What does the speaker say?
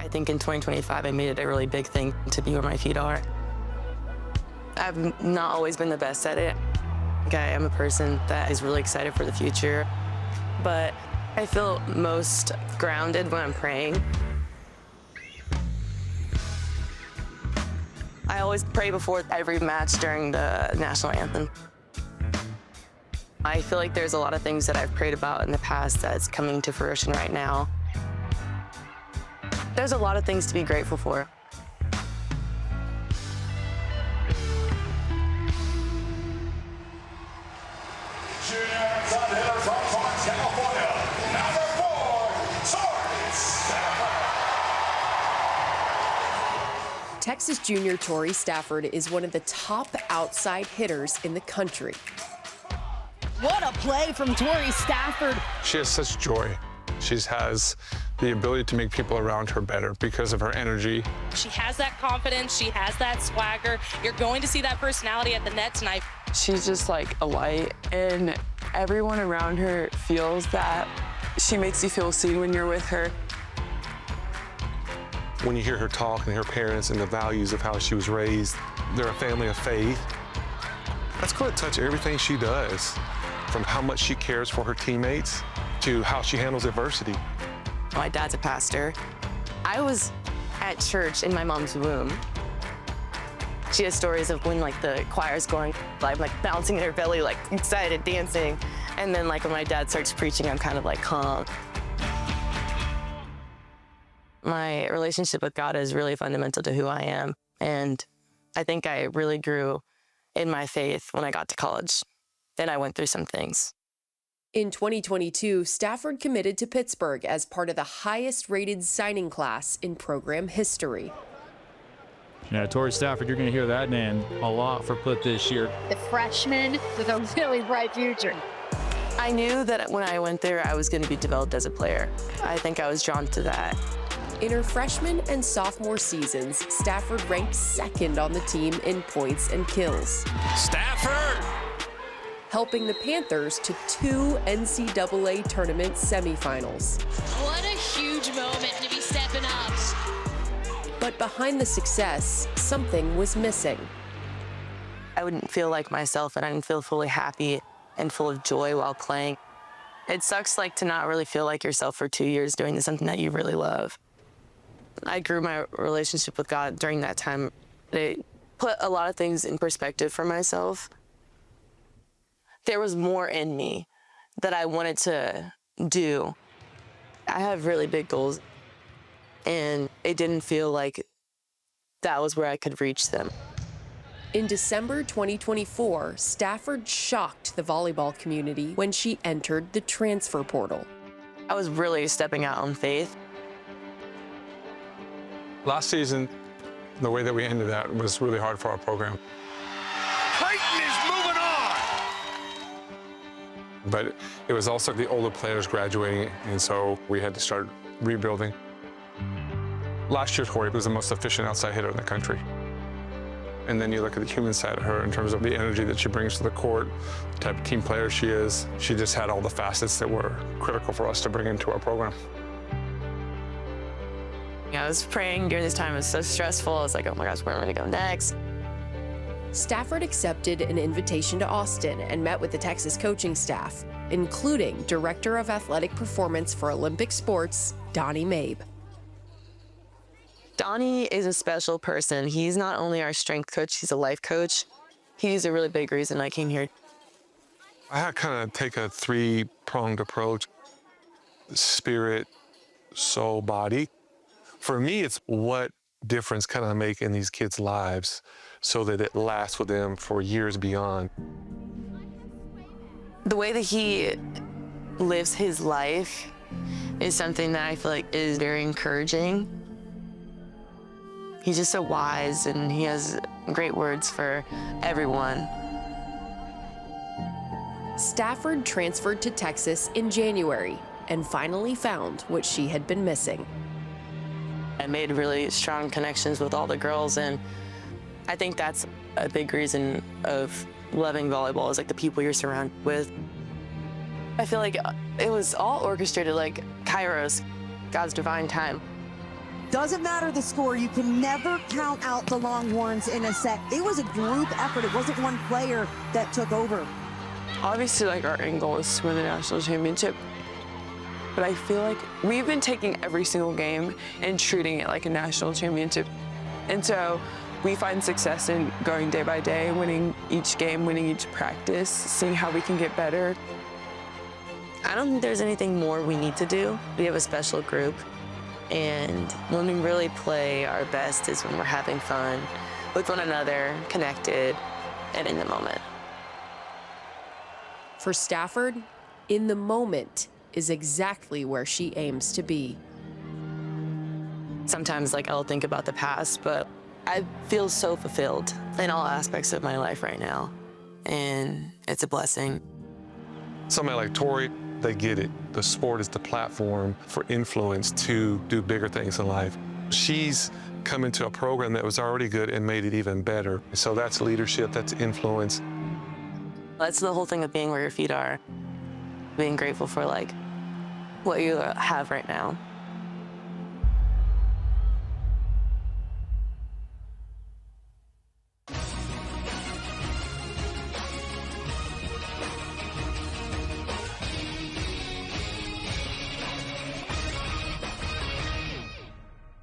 I think in 2025, I made it a really big thing to be where my feet are. I've not always been the best at it. I am a person that is really excited for the future, but I feel most grounded when I'm praying. I always pray before every match during the national anthem. I feel like there's a lot of things that I've prayed about in the past that's coming to fruition right now. There's a lot of things to be grateful for. Texas junior Torrey Stafford is one of the top outside hitters in the country. What a play from Torrey Stafford. She has such joy. She has the ability to make people around her better because of her energy. She has that confidence. She has that swagger. You're going to see that personality at the net tonight. She's just like a light, and everyone around her feels that. She makes you feel seen when you're with her. When you hear her talk and her parents and the values of how she was raised, they're a family of faith. That's going to touch everything she does, from how much she cares for her teammates to how she handles adversity. My dad's a pastor. I was at church in my mom's womb. She has stories of when like the choir's going, I'm like bouncing in her belly, like excited, dancing. And then like when my dad starts preaching, I'm kind of like calm. My relationship with God is really fundamental to who I am. And I think I really grew in my faith when I got to college. Then I went through some things. In 2022, Stafford committed to Pittsburgh as part of the highest-rated signing class in program history. Yeah, Torrey Stafford, you're going to hear that name a lot for Pitt this year. The freshman with a really bright future. I knew that when I went there, I was going to be developed as a player. I think I was drawn to that. In her freshman and sophomore seasons, Stafford ranked second on the team in points and kills. Stafford! Helping the Panthers to 2 NCAA tournament semifinals. What a huge moment to be stepping up. But behind the success, something was missing. I wouldn't feel like myself, and I didn't feel fully happy and full of joy while playing. It sucks like to not really feel like yourself for 2 years doing something that you really love. I grew my relationship with God during that time. It put a lot of things in perspective for myself. There was more in me that I wanted to do. I have really big goals, and it didn't feel like that was where I could reach them. In December 2024, Stafford shocked the volleyball community when she entered the transfer portal. I was really stepping out on faith. Last season, the way that we ended that was really hard for our program. Creighton is moving on! But it was also the older players graduating, and so we had to start rebuilding. Last year, Torrey was the most efficient outside hitter in the country. And then you look at the human side of her in terms of the energy that she brings to the court, the type of team player she is. She just had all the facets that were critical for us to bring into our program. I was praying during this time. It was so stressful. I was like, oh my gosh, where am I going to go next? Stafford accepted an invitation to Austin and met with the Texas coaching staff, including Director of Athletic Performance for Olympic Sports, Donnie Mabe. Donnie is a special person. He's not only our strength coach, he's a life coach. He's a really big reason I came here. I had kind of take a three-pronged approach: spirit, soul, body. For me, it's what difference can I make in these kids' lives so that it lasts with them for years beyond. The way that he lives his life is something that I feel like is very encouraging. He's just so wise, and he has great words for everyone. Stafford transferred to Texas in January and finally found what she had been missing. I made really strong connections with all the girls, and I think that's a big reason of loving volleyball is like the people you're surrounded with. I feel like it was all orchestrated like Kairos, God's divine time. Doesn't matter the score. You can never count out the Longhorns in a set. It was a group effort. It wasn't one player that took over. Obviously, like, our end goal is to win the national championship. But I feel like we've been taking every single game and treating it like a national championship. And so we find success in going day by day, winning each game, winning each practice, seeing how we can get better. I don't think there's anything more we need to do. We have a special group, and when we really play our best is when we're having fun with one another, connected, and in the moment. For Stafford, in the moment is exactly where she aims to be. Sometimes, like, I'll think about the past, but I feel so fulfilled in all aspects of my life right now, and it's a blessing. Somebody like Torrey, they get it. The sport is the platform for influence to do bigger things in life. She's come into a program that was already good and made it even better. So that's leadership, that's influence. That's the whole thing of being where your feet are, being grateful for, like, what you have right now.